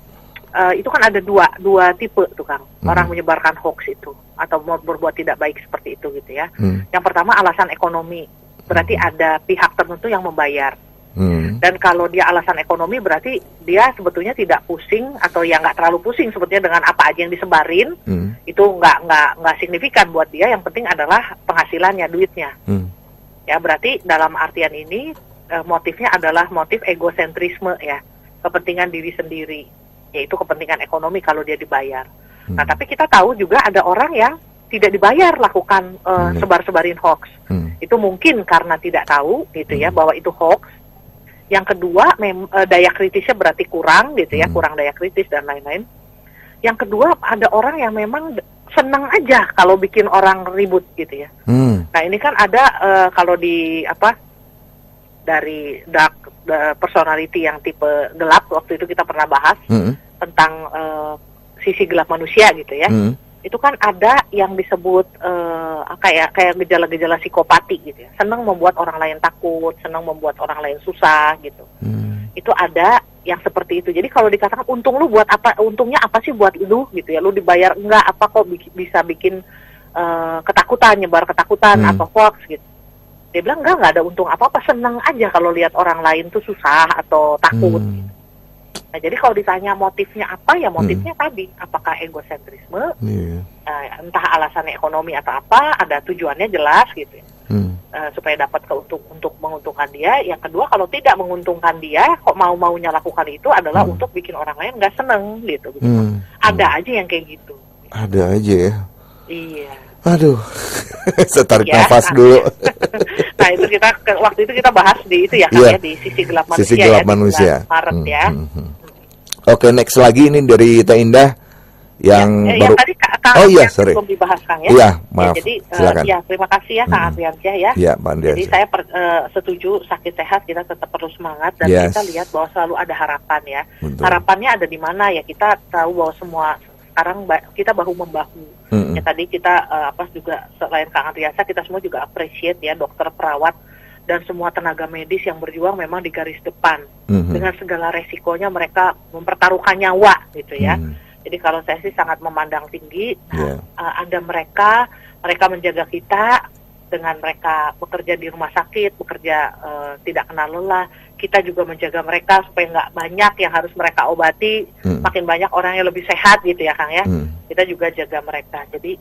Itu kan ada dua tipe tuh Kang, orang menyebarkan hoax itu atau mau berbuat tidak baik seperti itu gitu ya. Yang pertama alasan ekonomi, berarti ada pihak tertentu yang membayar. Dan kalau dia alasan ekonomi berarti dia sebetulnya tidak pusing atau ya nggak terlalu pusing sebetulnya dengan apa aja yang disebarin. Itu nggak signifikan buat dia. Yang penting adalah penghasilannya, duitnya. Ya berarti dalam artian ini motifnya adalah motif egosentrisme ya, kepentingan diri sendiri, yaitu kepentingan ekonomi kalau dia dibayar. Nah tapi kita tahu juga ada orang yang tidak dibayar lakukan sebar-sebarin hoax. Itu mungkin karena tidak tahu gitu ya bahwa itu hoax. Yang kedua daya kritisnya berarti kurang gitu ya, kurang daya kritis dan lain-lain. Yang kedua ada orang yang memang senang aja kalau bikin orang ribut gitu ya. Nah ini kan ada kalau di dari dark personality yang tipe gelap, waktu itu kita pernah bahas tentang sisi gelap manusia gitu ya. Itu kan ada yang disebut kayak gejala-gejala psikopati gitu ya. Senang membuat orang lain takut, senang membuat orang lain susah gitu. Itu ada yang seperti itu. Jadi kalau dikatakan untung lu buat apa, untungnya apa sih buat lu gitu ya. Lu dibayar enggak, apa kok bisa bikin ketakutan, nyebar ketakutan atau hoax gitu. Dia bilang enggak ada untung apa-apa, senang aja kalau lihat orang lain tuh susah atau takut gitu. Nah, jadi kalau ditanya motifnya apa, ya motifnya tadi, apakah egosentrisme, entah alasannya ekonomi atau apa, ada tujuannya jelas gitu ya, supaya dapat untuk menguntungkan dia. Yang kedua, kalau tidak menguntungkan dia, kok mau-maunya lakukan itu adalah untuk bikin orang lain nggak seneng gitu. Ada aja yang kayak gitu. Ada aja ya. Iya. Aduh, saya tarik nafas dulu. Nah itu waktu itu kita bahas di itu ya, Kang, ya, di sisi gelap manusia. Sisi gelap manusia. Di Maret ya. Oke, next lagi ini dari Teh Indah yang baru. Yang tadi Kang sorry. belum dibahas, Kang, ya. Iya, maaf. Ya, jadi silakan. terima kasih ya Kang Adriansyah ya. Iya, Pak Adriansyah. Jadi saya setuju, sakit sehat kita tetap perlu semangat dan kita lihat bahwa selalu ada harapan ya. Betul. Harapannya ada di mana ya, kita tahu bahwa semua sekarang kita bahu-membahu. Ya tadi kita juga selain Kang Adriansyah, kita semua juga appreciate ya dokter, perawat dan semua tenaga medis yang berjuang memang di garis depan. Dengan segala resikonya mereka mempertaruhkan nyawa gitu ya. Jadi kalau saya sih sangat memandang tinggi ada mereka menjaga kita dengan mereka bekerja di rumah sakit, bekerja tidak kenal lelah. Kita juga menjaga mereka supaya nggak banyak yang harus mereka obati, makin banyak orang yang lebih sehat gitu ya Kang ya. Kita juga jaga mereka. Jadi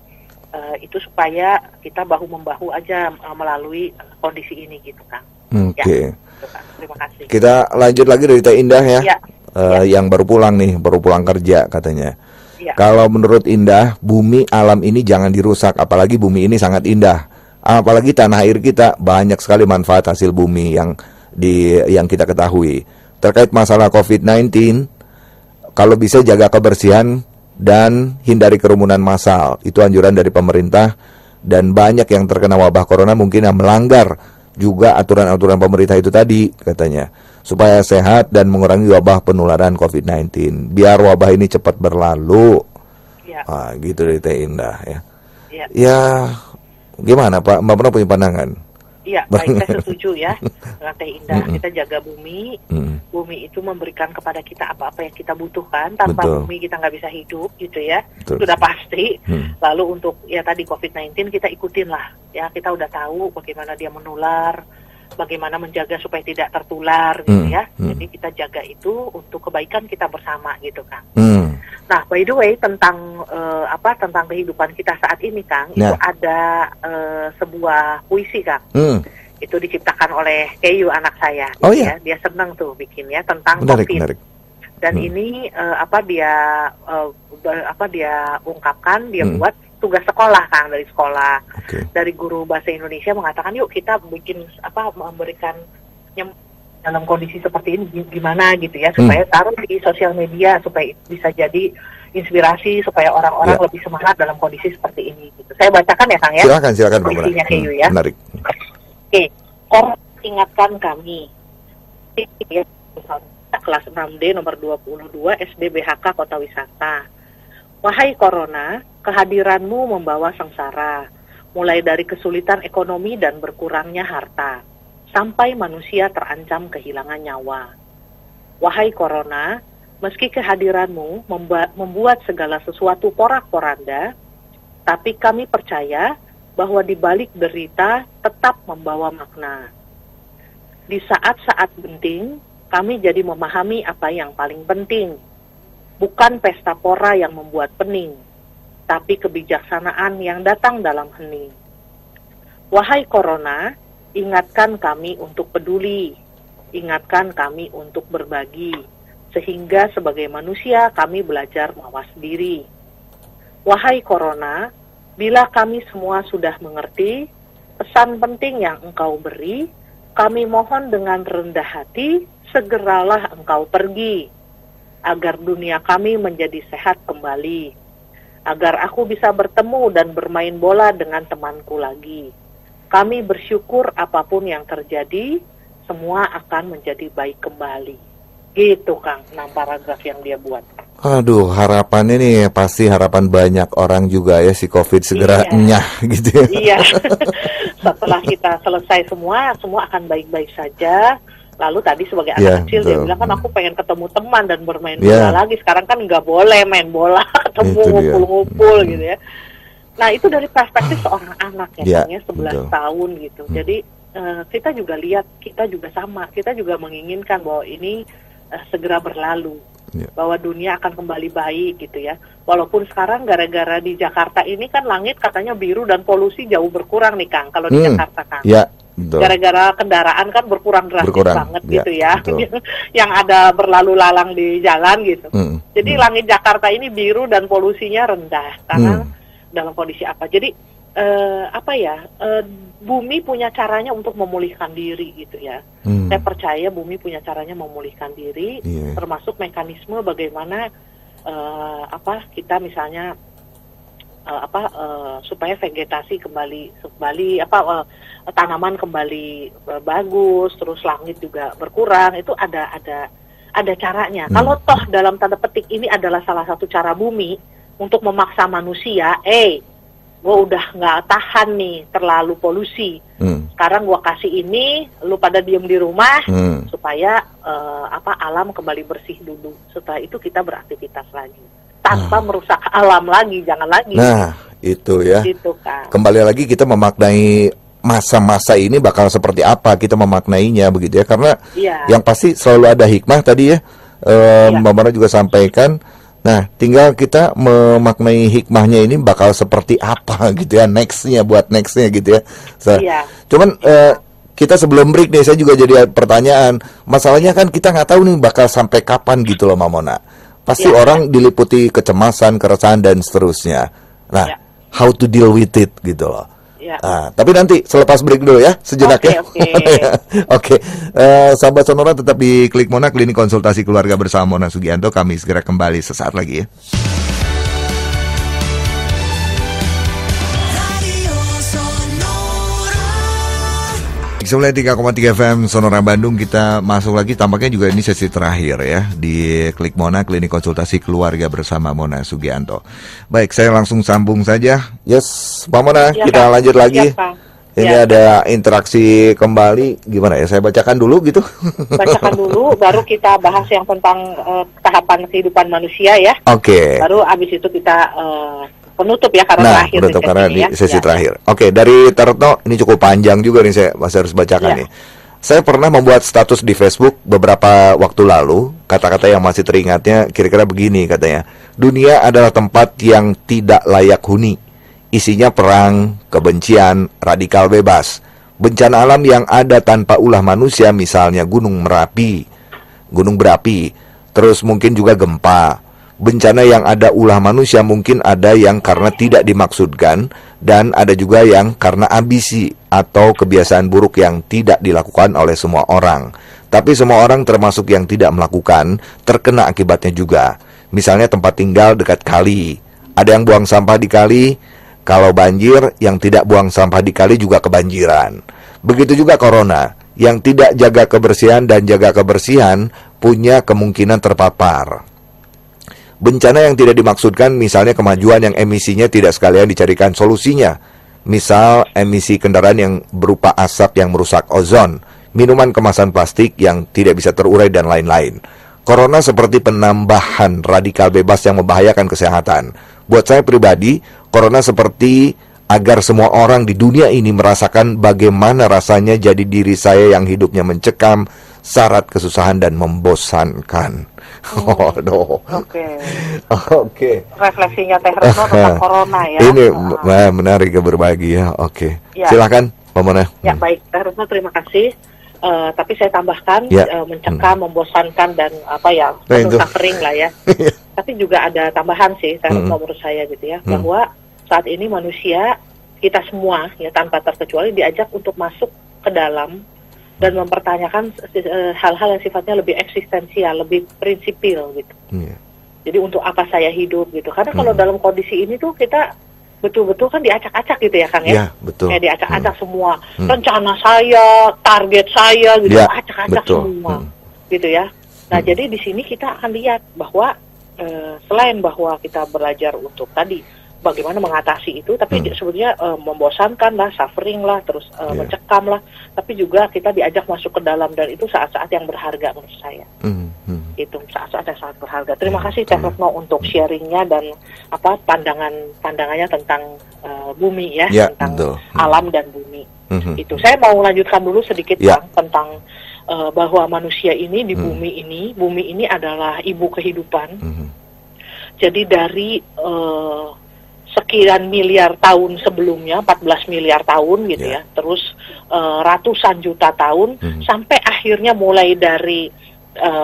itu supaya kita bahu-membahu aja melalui kondisi ini gitu Kang. Oke. Ya, terima kasih. Kita lanjut lagi dari Teh Indah ya. Yang baru pulang kerja katanya. Kalau menurut Indah, bumi alam ini jangan dirusak, apalagi bumi ini sangat indah. Apalagi tanah air kita banyak sekali manfaat hasil bumi yang kita ketahui. Terkait masalah COVID-19, kalau bisa jaga kebersihan dan hindari kerumunan massal. Itu anjuran dari pemerintah, dan banyak yang terkena wabah corona mungkin yang melanggar juga aturan-aturan pemerintah itu tadi katanya, supaya sehat dan mengurangi wabah penularan COVID-19. Biar wabah ini cepat berlalu. Gitu dari Teh Indah ya. Ya, gimana Pak? Mbak pernah punya pandangan? Iya, baik, saya setuju ya dengan Teh Indah. Kita jaga bumi. Bumi itu memberikan kepada kita apa-apa yang kita butuhkan. Tanpa bumi kita nggak bisa hidup gitu ya. Sudah pasti. Lalu untuk ya tadi COVID-19 kita ikutin lah ya. Kita udah tahu bagaimana dia menular, bagaimana menjaga supaya tidak tertular gitu ya. Jadi kita jaga itu untuk kebaikan kita bersama gitu Kang. Nah, by the way tentang tentang kehidupan kita saat ini Kang, itu ada sebuah puisi Kang. Itu diciptakan oleh Keyu, anak saya. Ya. Dia senang tuh bikinnya tentang COVID. Dan ini dia ungkapkan, dia buat tugas sekolah Kang, dari sekolah. Dari guru bahasa Indonesia mengatakan yuk kita bikin memberikan dalam kondisi seperti ini gimana gitu ya, supaya taruh di sosial media supaya bisa jadi inspirasi supaya orang-orang lebih semangat dalam kondisi seperti ini gitu. Saya bacakan ya Kang ya. Silakan puisinya Keyu ya. Menarik. Oke, ingatkan kami. Kelas 6D nomor 22 SD BHK Kota Wisata. Wahai Corona, kehadiranmu membawa sengsara, mulai dari kesulitan ekonomi dan berkurangnya harta, sampai manusia terancam kehilangan nyawa. Wahai Corona, meski kehadiranmu membuat segala sesuatu porak-poranda, tapi kami percaya bahwa di balik derita tetap membawa makna. Di saat-saat penting, kami jadi memahami apa yang paling penting. Bukan pesta pora yang membuat pening, tapi kebijaksanaan yang datang dalam hening. Wahai Corona, ingatkan kami untuk peduli, ingatkan kami untuk berbagi, sehingga sebagai manusia kami belajar mawas diri. Wahai Corona, bila kami semua sudah mengerti pesan penting yang engkau beri, kami mohon dengan rendah hati, segeralah engkau pergi, agar dunia kami menjadi sehat kembali, agar aku bisa bertemu dan bermain bola dengan temanku lagi. Kami bersyukur apapun yang terjadi, semua akan menjadi baik kembali. Gitu Kang, 6 paragraf yang dia buat. Aduh, harapannya nih pasti harapan banyak orang juga ya, si COVID segera nyah gitu ya. Iya, setelah kita selesai semua akan baik-baik saja. Lalu tadi sebagai anak kecil dia bilang kan aku pengen ketemu teman dan bermain bola lagi. Sekarang kan nggak boleh main bola, ketemu ngumpul-ngumpul gitu ya. Nah itu dari perspektif seorang anak ya, 11 tahun gitu. Jadi kita juga lihat, kita juga sama, kita juga menginginkan bahwa ini segera berlalu, bahwa dunia akan kembali baik gitu ya. Walaupun sekarang gara-gara di Jakarta ini kan langit katanya biru dan polusi jauh berkurang nih Kang, kalau di Jakarta Kang. Gara-gara kendaraan kan berkurang drastis banget gitu ya. Yang ada berlalu lalang di jalan gitu. Jadi langit Jakarta ini biru dan polusinya rendah karena dalam kondisi apa. Jadi bumi punya caranya untuk memulihkan diri gitu ya. Saya percaya bumi punya caranya memulihkan diri, termasuk mekanisme bagaimana kita misalnya supaya vegetasi kembali tanaman kembali bagus, terus langit juga berkurang, itu ada caranya. Kalau toh dalam tanda petik ini adalah salah satu cara bumi untuk memaksa manusia, gue udah nggak tahan nih terlalu polusi. Sekarang gue kasih ini, lu pada diem di rumah supaya alam kembali bersih dulu. Setelah itu kita beraktivitas lagi tanpa merusak alam lagi, jangan lagi. Nah, itu ya. Gitu, Kak. Kembali lagi kita memaknai masa-masa ini bakal seperti apa kita memaknainya begitu ya, karena yang pasti selalu ada hikmah tadi ya. Mbak Mona juga sampaikan. Nah, tinggal kita memaknai hikmahnya ini bakal seperti apa gitu ya, nextnya gitu ya. Cuman kita sebelum break nih, saya juga jadi pertanyaan, masalahnya kan kita nggak tahu nih bakal sampai kapan gitu loh, Mbak Mona. Pasti orang diliputi kecemasan, keresahan dan seterusnya. Nah, how to deal with it gitu loh. Nah, tapi nanti selepas break dulu ya, sejenak ya. Oke. Sahabat Sonora tetap di Klik Mona, Klinik Konsultasi Keluarga bersama Mona Sugianto. Kami segera kembali sesaat lagi ya. Sebelah 3,3 FM Sonora Bandung, kita masuk lagi, tampaknya juga ini sesi terakhir ya di Klik Mona, Klinik Konsultasi Keluarga bersama Mona Sugianto. Baik, saya langsung sambung saja. Yes, Pak Mona, kita lanjut lagi. Ini ada interaksi kembali, gimana ya? Saya bacakan dulu gitu. Bacakan dulu, baru kita bahas yang tentang tahapan kehidupan manusia ya. Oke. Baru abis itu kita penutup ya, karena terakhir penutup karena di sesi terakhir. Oke, dari Terno, ini cukup panjang juga nih, saya masih harus bacakan nih. Saya pernah membuat status di Facebook beberapa waktu lalu. Kata-kata yang masih teringatnya kira-kira begini katanya: dunia adalah tempat yang tidak layak huni. Isinya perang, kebencian, radikal bebas, bencana alam yang ada tanpa ulah manusia, misalnya gunung berapi, terus mungkin juga gempa. Bencana yang ada ulah manusia mungkin ada yang karena tidak dimaksudkan, dan ada juga yang karena ambisi atau kebiasaan buruk yang tidak dilakukan oleh semua orang. Tapi semua orang termasuk yang tidak melakukan terkena akibatnya juga. Misalnya tempat tinggal dekat kali, ada yang buang sampah di kali. Kalau banjir, yang tidak buang sampah di kali juga kebanjiran. Begitu juga corona, yang tidak jaga kebersihan dan jaga kebersihan punya kemungkinan terpapar. Bencana yang tidak dimaksudkan, misalnya kemajuan yang emisinya tidak sekalian dicarikan solusinya. Misal emisi kendaraan yang berupa asap yang merusak ozon, minuman kemasan plastik yang tidak bisa terurai, dan lain-lain. Corona seperti penambahan radikal bebas yang membahayakan kesehatan. Buat saya pribadi, corona seperti agar semua orang di dunia ini merasakan bagaimana rasanya jadi diri saya yang hidupnya mencekam, syarat kesusahan dan membosankan. Oke. Refleksinya Teh Retno tentang corona ya. Ini menarik ya, berbagi ya. Oke. Silakan, Pak Mona. Ya, baik, Teh Retno, terima kasih. Tapi saya tambahkan mencekam, membosankan, dan penuh suffering lah ya. Tapi juga ada tambahan sih, Teh Retno, menurut saya gitu ya, bahwa saat ini manusia, kita semua ya tanpa terkecuali diajak untuk masuk ke dalam dan mempertanyakan hal-hal yang sifatnya lebih eksistensial, lebih prinsipil gitu. Jadi untuk apa saya hidup gitu? Karena kalau dalam kondisi ini tuh kita betul-betul kan diacak-acak gitu ya, Kang ya? Iya, betul. Kayak diacak-acak semua. Rencana saya, target saya gitu, acak-acak semua. Gitu ya. Nah, jadi di sini kita akan lihat bahwa selain bahwa kita belajar untuk tadi bagaimana mengatasi itu, tapi sebenarnya membosankan lah, suffering lah, terus mencekam lah, tapi juga kita diajak masuk ke dalam, dan itu saat-saat yang berharga menurut saya. Itu saat-saat yang sangat berharga. Terima kasih Teh Retno untuk sharingnya dan pandangannya tentang bumi ya, tentang alam dan bumi. Itu saya mau lanjutkan dulu sedikit Bang, tentang bahwa manusia ini di bumi ini adalah ibu kehidupan. Jadi dari sekian miliar tahun sebelumnya, 14 miliar tahun gitu ya, terus ratusan juta tahun, sampai akhirnya mulai dari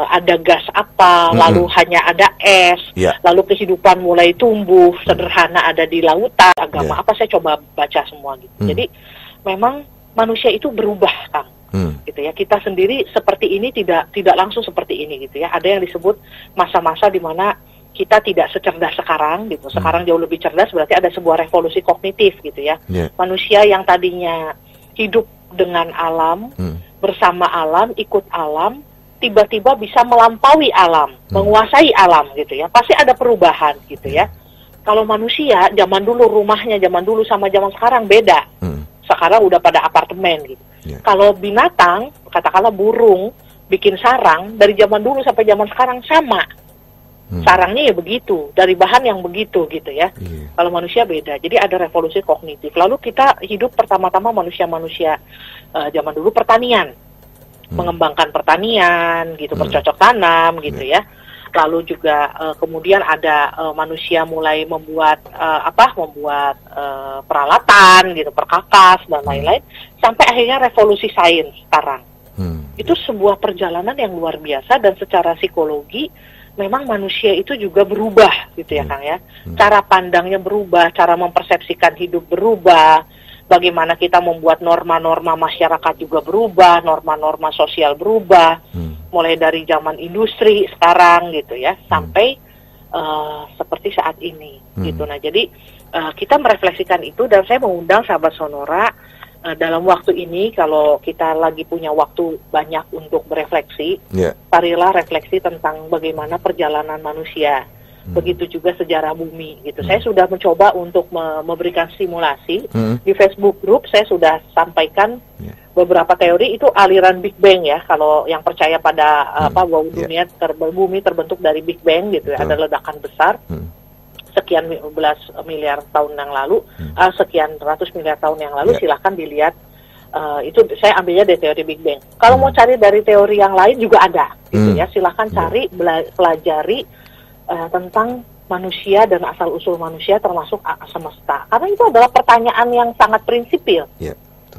ada gas apa, lalu hanya ada es, lalu kehidupan mulai tumbuh, sederhana ada di lautan, agama apa, saya coba baca semua gitu. Jadi memang manusia itu berubah, Kang. Gitu ya, kita sendiri seperti ini tidak langsung seperti ini gitu ya. Ada yang disebut masa-masa di mana kita tidak secerdas sekarang gitu. Sekarang jauh lebih cerdas, berarti ada sebuah revolusi kognitif gitu ya. Manusia yang tadinya hidup dengan alam, bersama alam, ikut alam, tiba-tiba bisa melampaui alam, menguasai alam gitu ya. Pasti ada perubahan gitu ya. Kalau manusia zaman dulu, rumahnya zaman dulu sama zaman sekarang beda. Sekarang udah pada apartemen gitu. Kalau binatang, katakanlah burung, bikin sarang, dari zaman dulu sampai zaman sekarang sama. Sarangnya ya begitu, dari bahan yang begitu gitu ya. Kalau manusia beda, jadi ada revolusi kognitif. Lalu kita hidup pertama-tama manusia-manusia zaman dulu pertanian. Mengembangkan pertanian gitu, bercocok tanam gitu ya. Lalu juga kemudian ada manusia mulai membuat peralatan gitu, perkakas dan lain-lain, sampai akhirnya revolusi sains sekarang. Itu sebuah perjalanan yang luar biasa, dan secara psikologi memang manusia itu juga berubah gitu ya, Kang ya. Cara pandangnya berubah, cara mempersepsikan hidup berubah, bagaimana kita membuat norma-norma masyarakat juga berubah, norma-norma sosial berubah, mulai dari zaman industri sekarang gitu ya, sampai seperti saat ini gitu. Nah, jadi kita merefleksikan itu, dan saya mengundang sahabat Sonora dalam waktu ini, kalau kita lagi punya waktu banyak untuk berefleksi, marilah refleksi tentang bagaimana perjalanan manusia. Begitu juga sejarah bumi gitu. Saya sudah mencoba untuk memberikan simulasi di Facebook Group. Saya sudah sampaikan beberapa teori, itu aliran Big Bang ya. Kalau yang percaya pada bahwa bumi terbentuk dari Big Bang gitu ya, ada ledakan besar sekian belas miliar tahun yang lalu, sekian ratus miliar tahun yang lalu. Silahkan dilihat. Itu saya ambilnya dari teori Big Bang. Kalau mau cari dari teori yang lain juga ada gitu ya. Silahkan cari, pelajari tentang manusia dan asal-usul manusia, termasuk semesta. Karena itu adalah pertanyaan yang sangat prinsipil.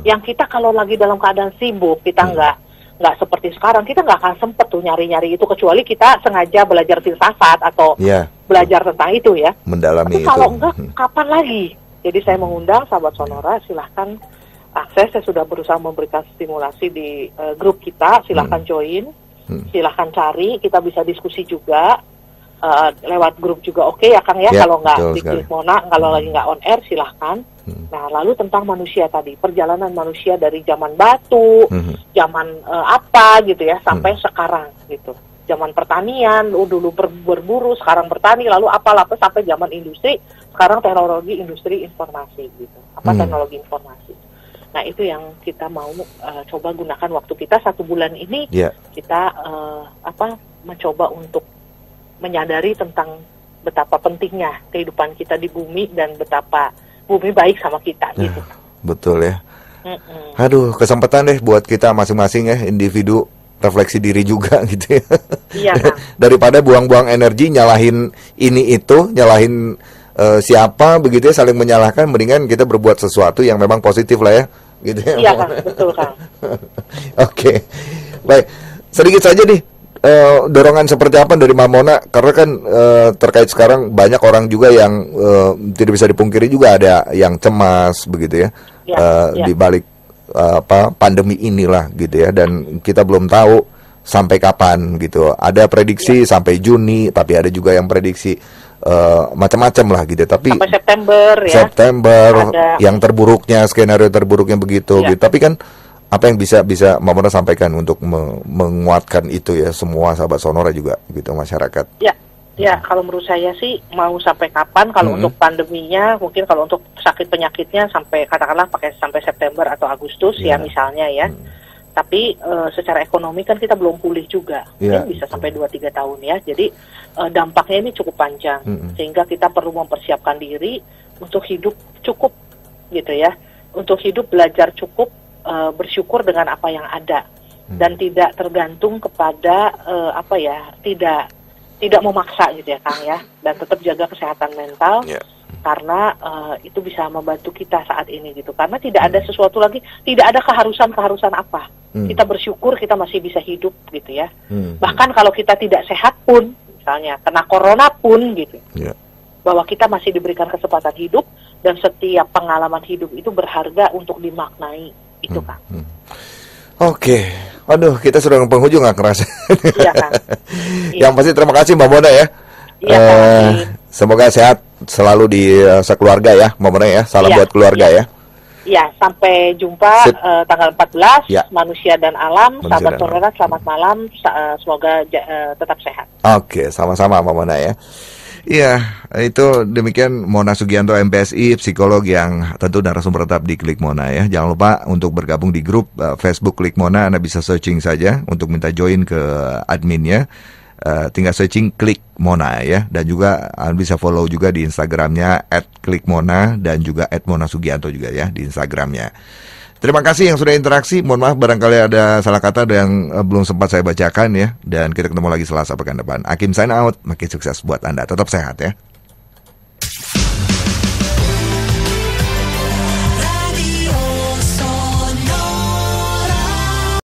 Yang kita kalau lagi dalam keadaan sibuk, kita nggak seperti sekarang, kita nggak akan sempet tuh nyari-nyari itu, kecuali kita sengaja belajar filsafat atau belajar tentang itu ya. Mendalami. Tapi kalau enggak, kapan lagi? Jadi saya mengundang sahabat Sonora, silahkan akses. Saya sudah berusaha memberikan stimulasi di grup kita, silahkan join, silahkan cari, kita bisa diskusi juga. Lewat grup juga oke ya, Kang ya. Kalau nggak di Klik Mona, kalau lagi nggak on air, silahkan. Nah, lalu tentang manusia tadi, perjalanan manusia dari zaman batu, zaman apa gitu ya, sampai sekarang gitu. Zaman pertanian, dulu berburu, sekarang bertani, lalu apa sampai zaman industri, sekarang teknologi industri informasi gitu. Teknologi informasi. Nah, itu yang kita mau coba gunakan waktu kita 1 bulan ini. Kita mencoba untuk menyadari tentang betapa pentingnya kehidupan kita di bumi, dan betapa bumi baik sama kita gitu. Betul ya. Aduh, kesempatan deh buat kita masing-masing ya, individu, refleksi diri juga gitu ya. Iya, daripada buang-buang energi nyalahin ini itu, nyalahin siapa begitu ya, saling menyalahkan, mendingan kita berbuat sesuatu yang memang positif lah ya gitu ya. Iya, Kang, betul, Kang. Oke. Baik, sedikit saja nih dorongan seperti apa dari Mamona, karena kan terkait sekarang banyak orang juga yang tidak bisa dipungkiri juga ada yang cemas begitu ya, di balik pandemi inilah gitu ya, dan kita belum tahu sampai kapan gitu. Ada prediksi sampai Juni, tapi ada juga yang prediksi macam-macam lah gitu. Tapi sampai September ada yang terburuknya, skenario terburuknya begitu gitu. Tapi kan apa yang bisa Mamona sampaikan untuk menguatkan itu ya, semua sahabat Sonora juga gitu, masyarakat? Ya, kalau menurut saya sih mau sampai kapan, kalau untuk pandeminya, mungkin kalau untuk sakit penyakitnya sampai, katakanlah pakai sampai September atau Agustus ya misalnya ya. Tapi secara ekonomi kan kita belum pulih juga, mungkin bisa sampai 2-3 tahun ya. Jadi dampaknya ini cukup panjang, sehingga kita perlu mempersiapkan diri untuk hidup cukup gitu ya, untuk hidup belajar cukup, bersyukur dengan apa yang ada, dan tidak tergantung kepada tidak memaksa gitu ya, Kang ya, dan tetap jaga kesehatan mental, karena itu bisa membantu kita saat ini gitu, karena tidak ada sesuatu lagi, tidak ada keharusan apa Kita bersyukur kita masih bisa hidup gitu ya. Bahkan kalau kita tidak sehat pun, misalnya kena corona pun gitu. Bahwa kita masih diberikan kesempatan hidup dan setiap pengalaman hidup itu berharga untuk dimaknai. Itu Kang. Oke, aduh kita sudah ke penghujung nggak kerasa. Iya Kang. Yang pasti terima kasih Mbak Mona ya. Iya, semoga sehat selalu di sekeluarga ya, Mbak Mona ya. Salam buat keluarga ya. Iya, sampai jumpa tanggal 14 Manusia dan Alam. Sahabat Sonora, selamat malam. Semoga tetap sehat. Oke, sama-sama Mbak Mona ya. Iya, itu demikian Mona Sugianto MPSI, psikolog yang tentu narasumber tetap di Klik Mona ya. Jangan lupa untuk bergabung di grup Facebook Klik Mona, Anda bisa searching saja untuk minta join ke adminnya. Tinggal searching Klik Mona ya. Dan juga Anda bisa follow juga di Instagramnya @klikmona dan juga @monasugianto juga ya di Instagramnya. Terima kasih yang sudah interaksi. Mohon maaf barangkali ada salah kata yang belum sempat saya bacakan ya. Dan kita ketemu lagi Selasa pekan depan. Hakim sign out. Makin sukses buat Anda. Tetap sehat ya.